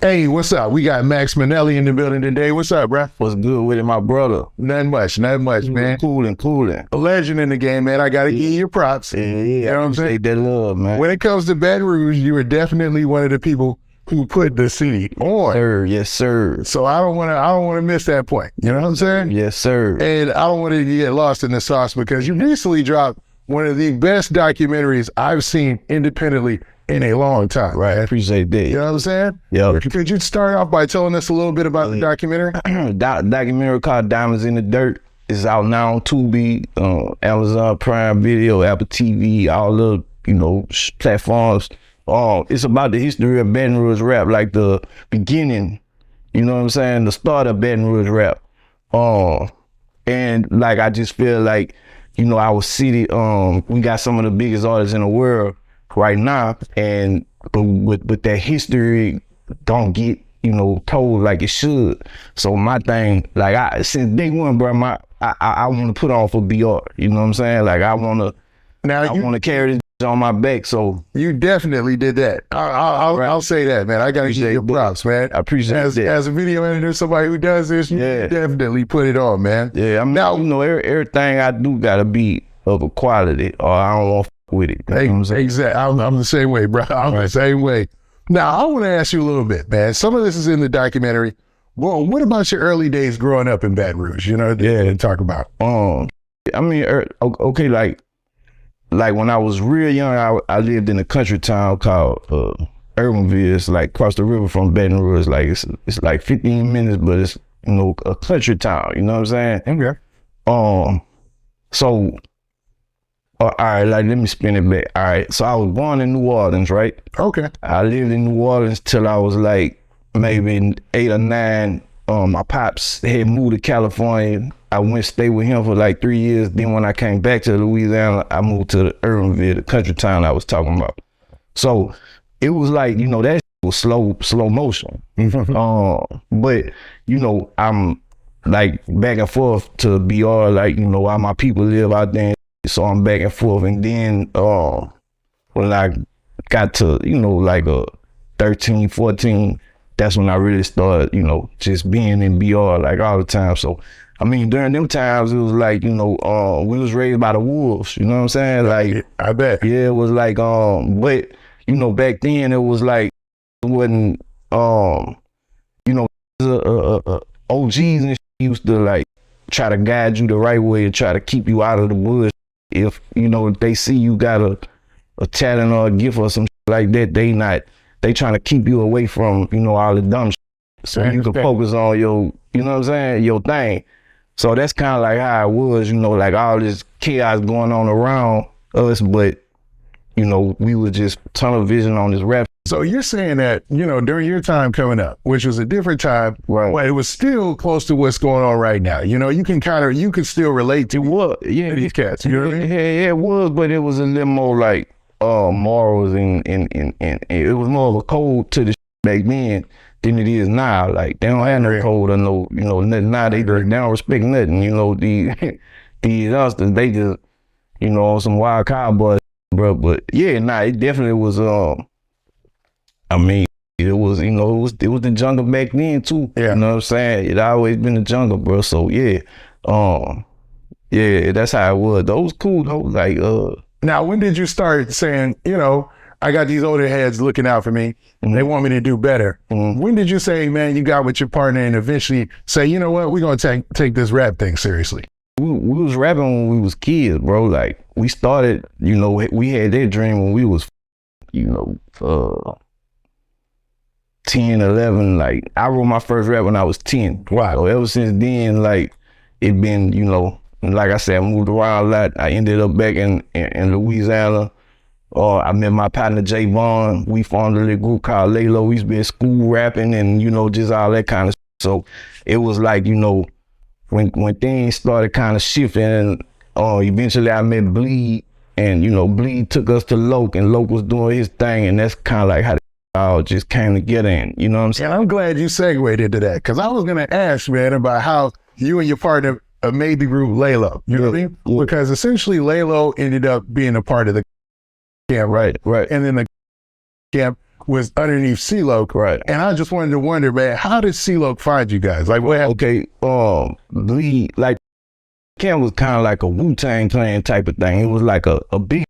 Hey, what's up? We got Max Minelli in the building today. What's up, bro? What's good with it, my brother? Nothing much, man. Cooling. A legend in the game, man. I got to give you your props. Yeah. You know what I'm saying? That love, man. When it comes to Baton Rouge, you were definitely one of the people who put the city on. Yes, sir. So I don't want to miss that point. You know what I'm saying? Yes, sir. And I don't want to get lost in the sauce because you recently dropped one of the best documentaries I've seen independently in a long time. Right, I appreciate that. You know what I'm saying? Yeah. Could you start off by telling us a little bit about the documentary? Documentary called Diamonds in the Dirt. It's out now on Tubi, Amazon Prime Video, Apple TV, all the platforms. It's about the history of Baton Rouge rap, like the beginning. You know what I'm saying? The start of Baton Rouge rap. And like I just feel like our city. We got some of the biggest artists in the world right now, and but that history don't get told like it should. So my thing, like since day one, bro, I want to put on for BR. You know what I'm saying? Like I want to carry this on my back. So you definitely did that. I'll say that, man. I gotta give you props, man. I appreciate that. As a video editor, somebody who does this, you definitely put it on, man. Yeah, I mean, now everything I do gotta be of a quality, or I don't want with it. Exactly. I'm the same way, bro. I'm the same way. Now, I want to ask you a little bit, man. Some of this is in the documentary. Well, what about your early days growing up in Baton Rouge? To talk about. I mean, okay, like when I was real young, I lived in a country town called Urbanville. It's like across the river from Baton Rouge. Like it's like 15 minutes, but it's a country town. You know what I'm saying? Okay. So. All right, like let me spin it back. All right, so I was born in New Orleans, right? Okay. I lived in New Orleans till I was like maybe 8 or 9. My pops had moved to California. I went stay with him for like 3 years. Then when I came back to Louisiana, I moved to the Urbanville, the country town I was talking about. So it was like that was slow motion. But I'm like back and forth to BR, like all my people live out there. So I'm back and forth, and then when I got to like 13, 14, that's when I really started just being in BR like all the time. So I mean during them times it was like we was raised by the wolves. You know what I'm saying? Like I bet. Yeah, it was like but back then it was like it wasn't OGs and shit used to like try to guide you the right way and try to keep you out of the bush. If they see you got a talent or a gift or some shit like that, they trying to keep you away from all the dumb shit, so you can focus on your your thing. So that's kind of like how it was, like all this chaos going on around us, but we was just tunnel vision on this rap. So you're saying that, during your time coming up, which was a different time, right? But it was still close to what's going on right now. You can still relate to these cats. You know what I mean? Yeah, it was, but it was a little more like morals and it was more of a code to the shit back then than it is now. Like they don't have no code or no, nothing now. They don't respect nothing. These youngsters, they just, on some wild cowboys, bro. But yeah, it definitely was. I mean, it was the jungle back then too. Yeah. You know what I'm saying? It always been the jungle, bro. So yeah, that's how it was. Those cool though. Like Now, when did you start saying, I got these older heads looking out for me, and they want me to do better? When did you say, man, you got with your partner and eventually say, you know what, we're gonna take this rap thing seriously? We was rapping when we was kids, bro. Like we started, we had that dream when we was, 10, 11, like I wrote my first rap when I was 10. Wow. So ever since then, like it been, like I said, I moved around a lot. I ended up back in Louisiana. I met my partner Jay Vaughn. We formed a little group called Lelo. We used to be in school rapping and just all that kind of stuff. So it was like, when things started kind of shifting, eventually I met Bleed, and Bleed took us to Loc, and Loc was doing his thing, and that's kind of like how all just came together, and you know what I'm saying? And I'm glad you segued into that, because I was going to ask, man, about how you and your partner made the group Lelo. You know what I mean? Yeah. Because essentially Lelo ended up being a part of the camp. Right. And then the camp was underneath C-Loc. Right. And I just wanted to wonder, man, how did C-Loc find you guys? Like, what happened? Okay, Bleed, like, Cam was kind of like a Wu-Tang Clan type of thing. It was like a big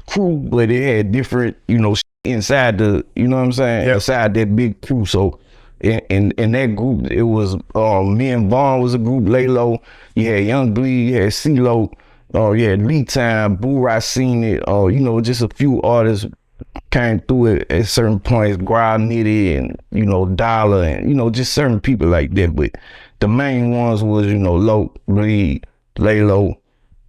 crew, but it had different, you know, inside the, you know what I'm saying? Yep. Inside that big crew. So in that group, it was me and Vaughn was a group, Lelo. You had Young Bleed, you had C-Loc, you had Lee Time, Boo Seen It, you know, just a few artists came through it at certain points, Grind Nitty and, you know, Dollar and, you know, just certain people like that. But the main ones was, you know, Loc, Bleed, Lelo,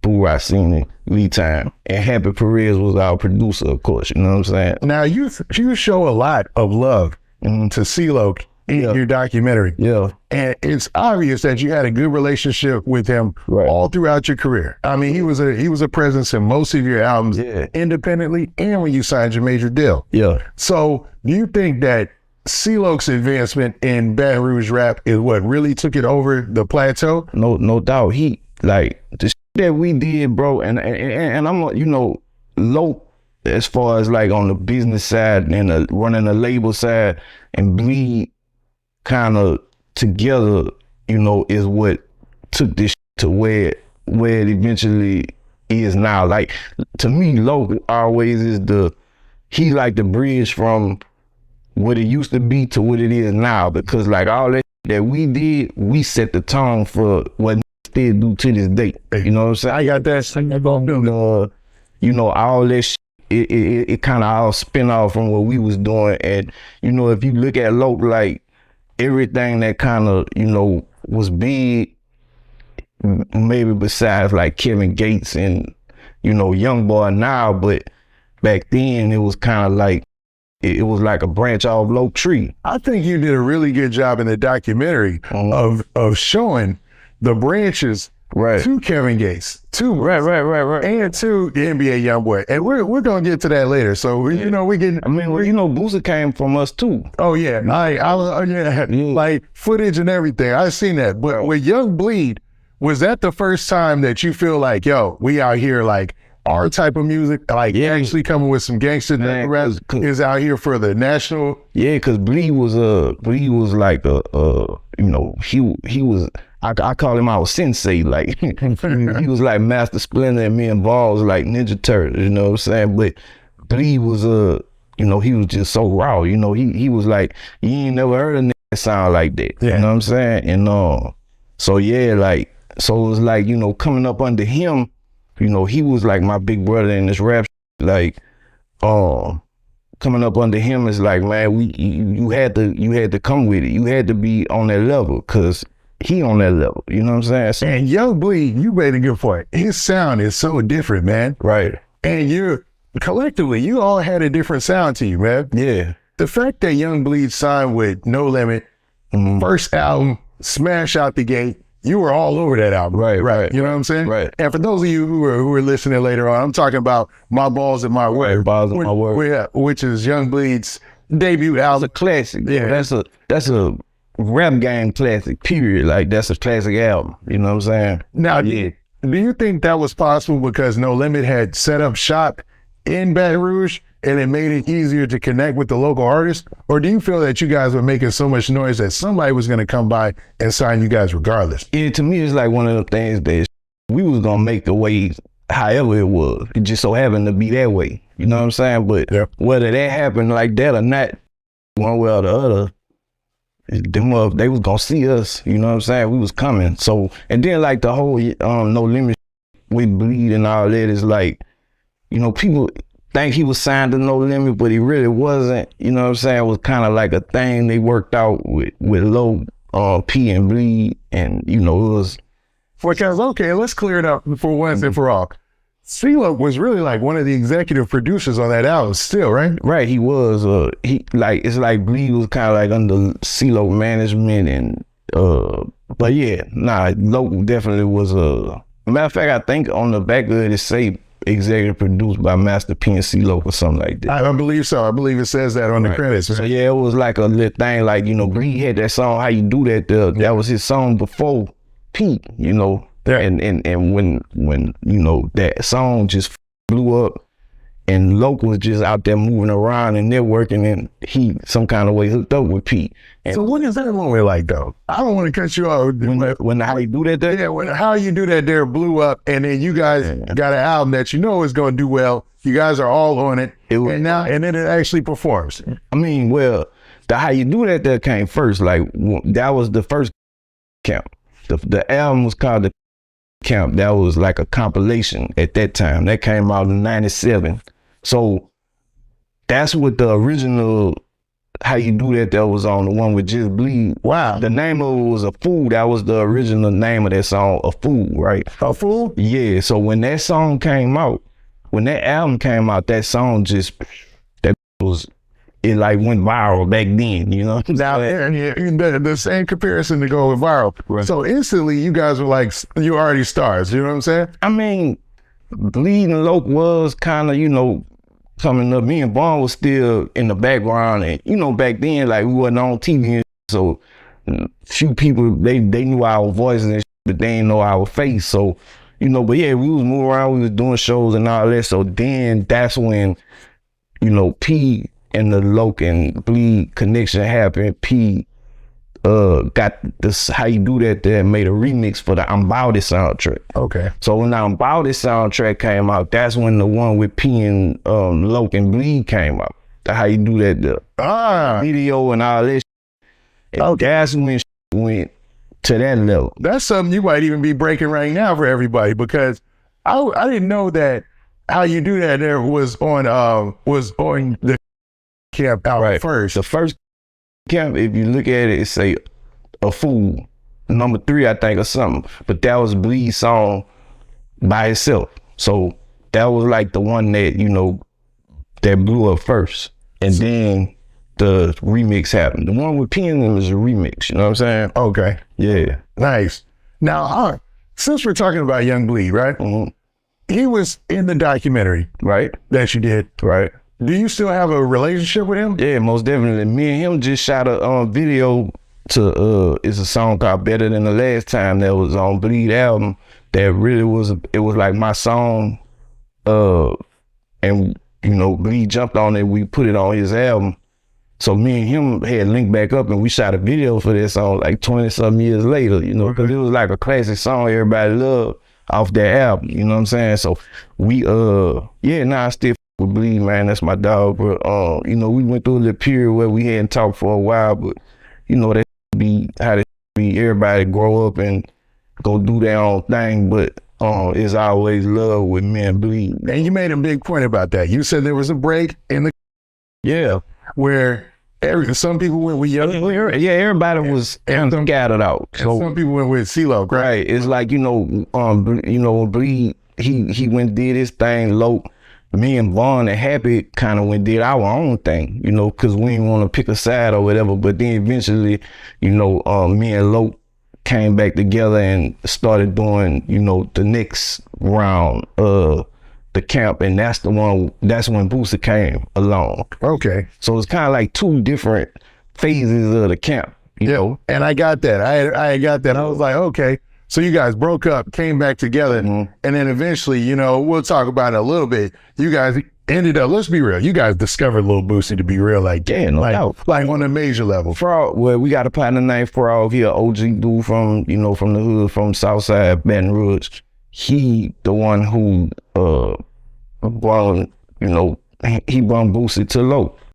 Boo Seen It, Lee Time, and Happy Perez was our producer, of course, you know what I'm saying? Now, you show a lot of love to C-Loc in your documentary. Yeah. And it's obvious that you had a good relationship with him all throughout your career. I mean, he was a presence in most of your albums independently and when you signed your major deal. Yeah. So do you think that C-Loc's advancement in Baton Rouge rap is what really took it over the plateau? No doubt. He, like, the shit that we did, bro, and I'm, you know, Loc, as far as like on the business side and running the label side, and Bleed kind of together, you know, is what took this to where it eventually is now. Like, to me, Loc always is he like the bridge from what it used to be to what it is now, because like all that we did, we set the tone for what still do to this day. You know what I'm saying? I got that. You know, all that shit, it kind of all spin off from what we was doing. And, you know, if you look at Loc, like, everything that kind of, you know, was big, maybe besides like Kevin Gates and, you know, Young Boy now, but back then it was kind of like, it was like a branch off Loc tree. I think you did a really good job in the documentary of showing the branches to Kevin Gates, right, and to the NBA YoungBoy, and we're gonna get to that later. So you know, we can. I mean, well, you know, Boosie came from us too. Oh yeah, like footage and everything. I've seen that. But with Young Bleed, was that the first time that you feel like, yo, we out here like our type of music, like actually coming with some gangster rap is out here for the national? Yeah, because Bleed was like you know, he was. I call him our sensei, like he was like Master Splinter and me and Ball was like Ninja Turtles, you know what I'm saying? But Bleed was you know, he was just so raw, you know, he was like, you ain't never heard a nigga sound like that, you know what I'm saying? And so yeah, like, so it was like, you know, coming up under him, you know, he was like my big brother in this rap, like, coming up under him is like, man, you had to come with it, you had to be on that level, cause he on that level, you know what I'm saying? And Young Bleed, you made a good point. His sound is so different, man. Right. And you collectively, you all had a different sound to you, man. Yeah. The fact that Young Bleed signed with No Limit, first album, smash out the gate, you were all over that album. Right. You know what I'm saying? Right. And for those of you who are listening later on, I'm talking about My Balls and My Word. Balls and My Word. Which is Young Bleed's debut album. It's a classic. Yeah. That's a rap game classic, period. Like, that's a classic album, you know what I'm saying? Now, do you think that was possible because No Limit had set up shop in Baton Rouge and it made it easier to connect with the local artists? Or do you feel that you guys were making so much noise that somebody was going to come by and sign you guys regardless? Yeah, to me, it's like one of the things that we was going to make the way however it was. It just so happened to be that way, you know what I'm saying? But whether that happened like that or not, one way or the other, they was gonna see us, you know what I'm saying? We was coming. So, and then like the whole No Limit with Bleed and all that is like, you know, people think he was signed to No Limit, but he really wasn't, you know what I'm saying? It was kind of like a thing they worked out with Loc, P and Bleed, and you know, it was. Because, okay, let's clear it up for once and for all. C-Loc was really like one of the executive producers on that album still, right? Right, he was. It's like Bleed was kind of like under C-Loc management and, but yeah, Loc definitely was matter of fact, I think on the back of it say executive produced by Master P and C-Loc or something like that. I believe so. I believe it says that on the credits. Right? So yeah, it was like a little thing, like, you know, Bleed had that song, How You Do That, that was his song before P, you know. And when you know that song just blew up, and Loc was just out there moving around and networking, and he some kind of way hooked up with P. And So what is that moment like though? I don't want to cut you off. when how you do that there? Yeah, how you do that there blew up, and then you guys got an album that you know is going to do well. You guys are all on it, and then it actually performs. I mean, well, the how you do that there came first. Like that was the first camp. The album was called The Camp. That was like a compilation at that time. That came out in '97. So that's what the original How You Do That there was on, the one with Just Bleed. Wow. The name of it was A Fool. That was the original name of that song, A Fool, right? A Fool? Yeah. So when that song came out, when that album came out, that song just, it like went viral back then, you know? Now, the same comparison to go viral. Right. So instantly you guys were like, you already stars, you know what I'm saying? I mean, Bleed and Loc was kind of, you know, coming up. Me and Vaughn was still in the background, and you know, back then, like, we wasn't on TV, so few people, they knew our voices and shit, but they didn't know our face. So, you know, but yeah, we was moving around, we was doing shows and all that. So then that's when, you know, P and the Loc and Bleed connection happened. P got this How You Do That there and made a remix for the I'm Bout It soundtrack. Okay. So when the I'm Bout It soundtrack came out, that's when the one with P and Loc and Bleed came out. The How You Do That the video and all this shit. Okay. That's when went to that level. That's something you might even be breaking right now for everybody, because I didn't know that How You Do That there was on the Camp out first. The first Camp, if you look at it, it say A Fool, number 3, I think, or something. But that was Bleed's song by itself. So that was like the one that, you know, that blew up first. And then the remix happened. The one with P and them is a remix, you know what I'm saying? Okay. Yeah. Nice. Now, since we're talking about Young Bleed, right? Mm-hmm. He was in the documentary, right? That you did, right? Do you still have a relationship with him? Yeah, most definitely. Me and him just shot a video to it's a song called Better Than the Last Time that was on Bleed album. That really was like my song, and you know, Bleed jumped on it. We put it on his album. So me and him had linked back up, and we shot a video for that song like 20-something years later, you know, because it was like a classic song everybody loved off that album, you know what I'm saying? So we, I still with Bleed, man. That's my dog, but you know, we went through a little period where we hadn't talked for a while, but you know, that be how it be. Everybody grow up and go do their own thing, but it's always love with me and Bleed. And you made a big point about that. You said there was a break in the where some people went with Young. Yeah, everybody was scattered out. So some people went with C-Loc, right? Right. It's like, you know, Bleed, he went and did his thing. Loc, me and Vaughn and Happy kind of went and did our own thing, you know, because we didn't want to pick a side or whatever. But then eventually, you know, me and Loc came back together and started doing, you know, the next round of the camp, and that's when Boosie came along. Okay. So it's kind of like 2 different phases of the camp, you know? And I got that. I got that. I was like, okay. So you guys broke up, came back together, and then eventually, you know, we'll talk about it a little bit. You guys ended up, let's be real, you guys discovered Lil Boosie to be real, like, like on a major level. Frog, well, we got a partner named Frog. He an OG dude from, you know, from the hood, from Southside Baton Rouge. He the one who brought, you know, he brought Boosie to Loc.